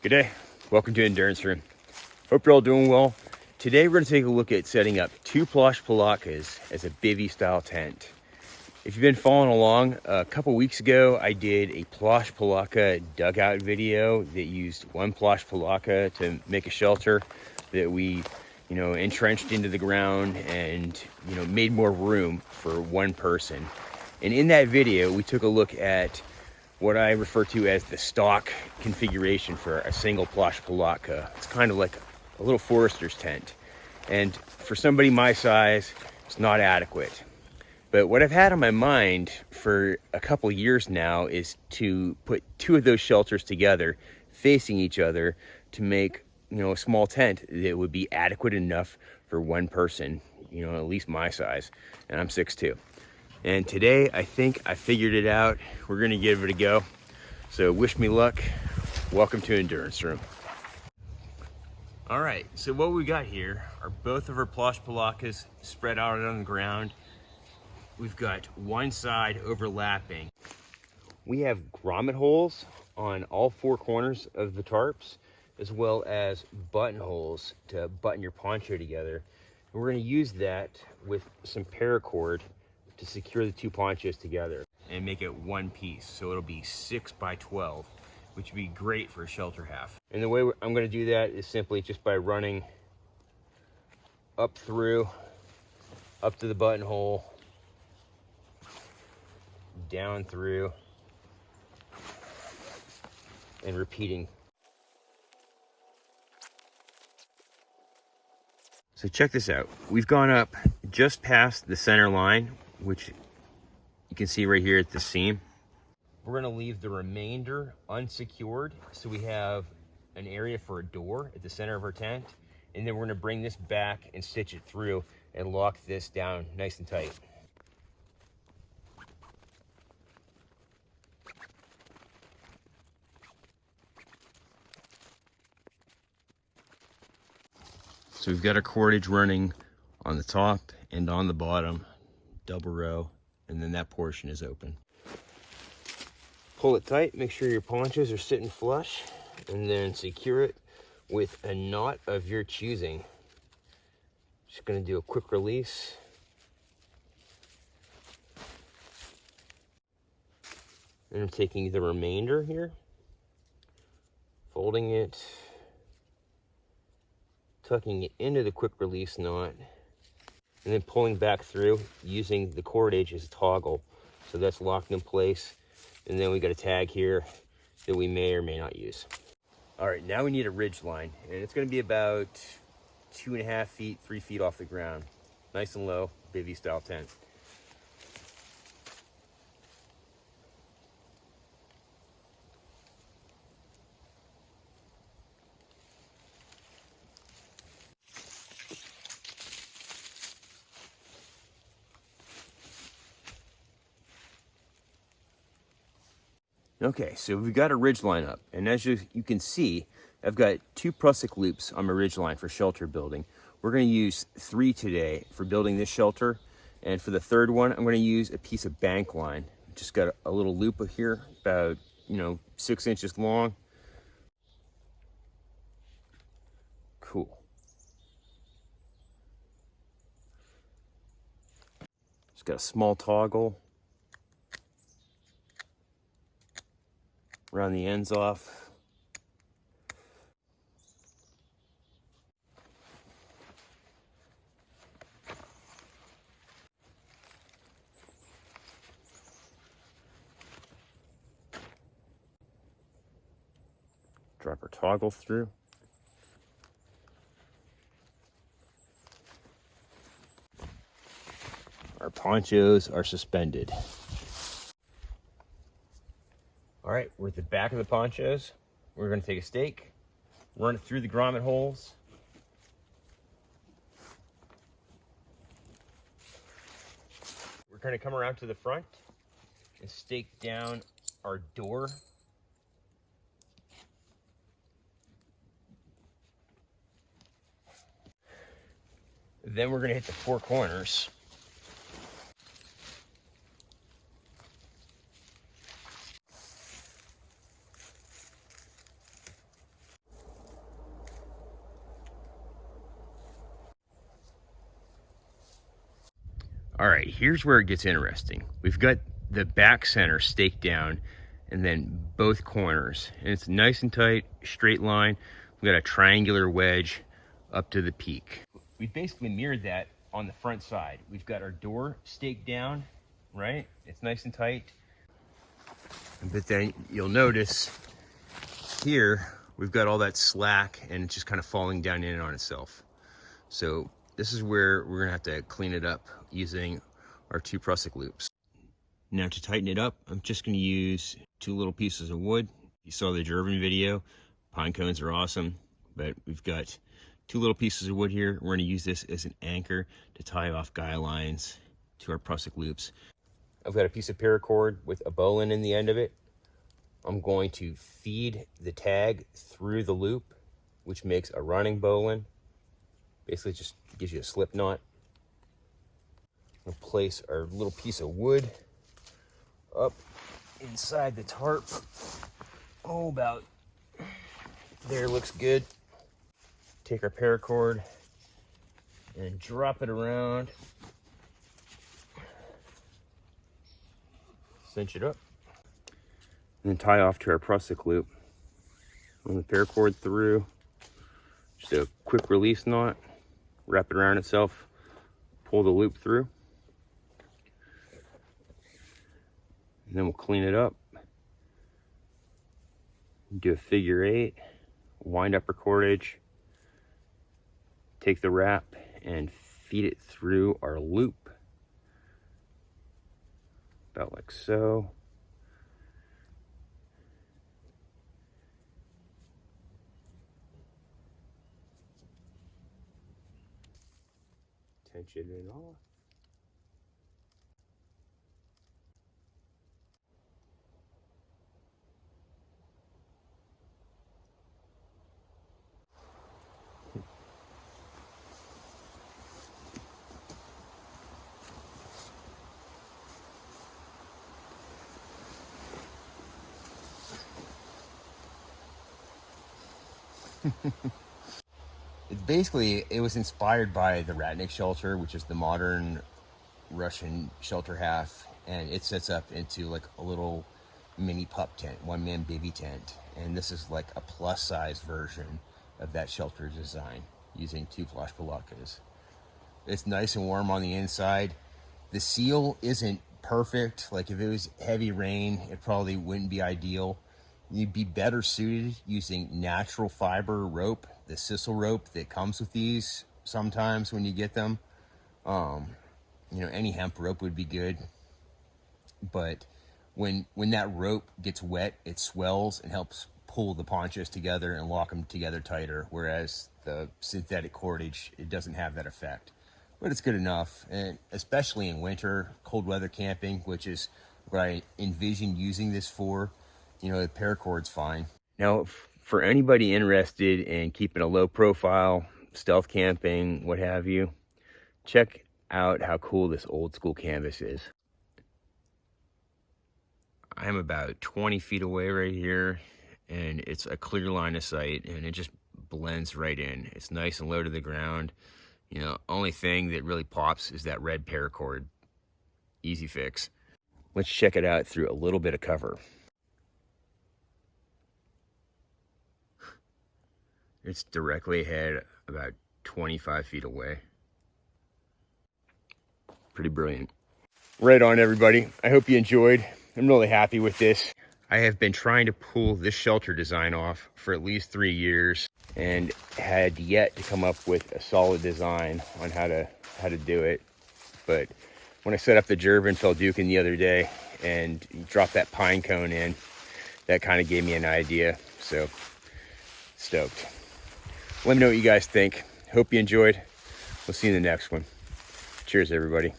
Good day. Welcome to Endurance Room. Hope you're all doing well. Today we're going to take a look at setting up two Plash Palatkas as a bivvy style tent. If you've been following along, a couple weeks ago I did a Plash Palatka dugout video that used one Plash Palatka to make a shelter that we entrenched into the ground and made more room for one person. And in that video we took a look at what I refer to as the stock configuration for a single Plash Palatka. It's kind of like a little forester's tent. And for somebody my size, it's not adequate. But what I've had on my mind for a couple years now is to put two of those shelters together, facing each other, to make a small tent that would be adequate enough for one person, at least my size, and I'm 6'2". And today, I think I figured it out. We're gonna give it a go. So wish me luck. Welcome to Endurance Room. All right, so what we got here are both of our Plash Palatkas spread out on the ground. We've got one side overlapping. We have grommet holes on all four corners of the tarps, as well as buttonholes to button your poncho together. And we're gonna use that with some paracord to secure the two ponchos together and make it one piece. So it'll be 6 by 12, which would be great for a shelter half. And the way I'm gonna do that is simply just by running up to the buttonhole, down through, and repeating. So check this out. We've gone up just past the center line, which you can see right here at the seam. We're gonna leave the remainder unsecured, so we have an area for a door at the center of our tent, and then we're gonna bring this back and stitch it through and lock this down nice and tight. So we've got our cordage running on the top and on the bottom, double row, and then that portion is open. Pull it tight, make sure your ponchos are sitting flush, and then secure it with a knot of your choosing. Just gonna do a quick release. And I'm taking the remainder here, folding it, tucking it into the quick release knot, and then pulling back through using the cordage as a toggle. So that's locked in place. And then we got a tag here that we may or may not use. All right, now we need a ridgeline, and it's gonna be about 2.5 feet, 3 feet off the ground. Nice and low, bivvy style tent. Okay, so we've got a ridge line up, and as you can see, I've got 2 prusik loops on my ridge line for shelter building. We're going to use 3 today for building this shelter, and for the third one, I'm going to use a piece of bank line. Just got a little loop here, about 6 inches long. Cool. Just got a small toggle. Round the ends off. Drop our toggle through. Our ponchos are suspended. All right, we're at the back of the ponchos. We're gonna take a stake, run it through the grommet holes. We're gonna come around to the front and stake down our door. Then we're gonna hit the 4 corners. All right, here's where it gets interesting. We've got the back center staked down and then both corners. And it's nice and tight, straight line. We've got a triangular wedge up to the peak. We basically mirrored that on the front side. We've got our door staked down, right? It's nice and tight. But then you'll notice here, we've got all that slack and it's just kind of falling down in on itself. So this is where we're gonna have to clean it up using our 2 prusik loops. Now to tighten it up, I'm just gonna use 2 little pieces of wood. You saw the German video, pine cones are awesome, but we've got 2 little pieces of wood here. We're gonna use this as an anchor to tie off guy lines to our prusik loops. I've got a piece of paracord with a bowline in the end of it. I'm going to feed the tag through the loop, which makes a running bowline. Basically just gives you a slip knot. We'll place our little piece of wood up inside the tarp. Oh, about there, looks good. Take our paracord and drop it around. Cinch it up. And then tie off to our prusik loop. Run the paracord through. Just a quick release knot. Wrap it around itself. Pull the loop through. And then we'll clean it up. Do a figure 8. Wind up our cordage. Take the wrap and feed it through our loop. About like so. Tension it off. It was inspired by the Ratnik shelter, which is the modern Russian shelter half, and it sets up into like a little mini pup tent, 1-man bivvy tent, and this is like a plus size version of that shelter design using 2 Plash Palatkas. It's nice and warm on the inside. The seal isn't perfect. Like if it was heavy rain, it probably wouldn't be ideal. You'd be better suited using natural fiber rope, the sisal rope that comes with these sometimes when you get them. You know, any hemp rope would be good. But when that rope gets wet, it swells and helps pull the ponchos together and lock them together tighter. Whereas the synthetic cordage, it doesn't have that effect. But it's good enough, and especially in winter, cold weather camping, which is what I envision using this for. You know, the paracord's fine. Now, for anybody interested in keeping a low profile, stealth camping, what have you, check out how cool this old school canvas is. I'm about 20 feet away right here, and it's a clear line of sight, and it just blends right in. It's nice and low to the ground. You know, only thing that really pops is that red paracord. Easy fix. Let's check it out through a little bit of cover. It's directly ahead, about 25 feet away. Pretty brilliant. Right on, everybody. I hope you enjoyed. I'm really happy with this. I have been trying to pull this shelter design off for at least 3 years and had yet to come up with a solid design on how to do it. But when I set up the German Felduken the other day and dropped that pine cone in, that kind of gave me an idea. So stoked. Let me know what you guys think. Hope you enjoyed. We'll see you in the next one. Cheers, everybody.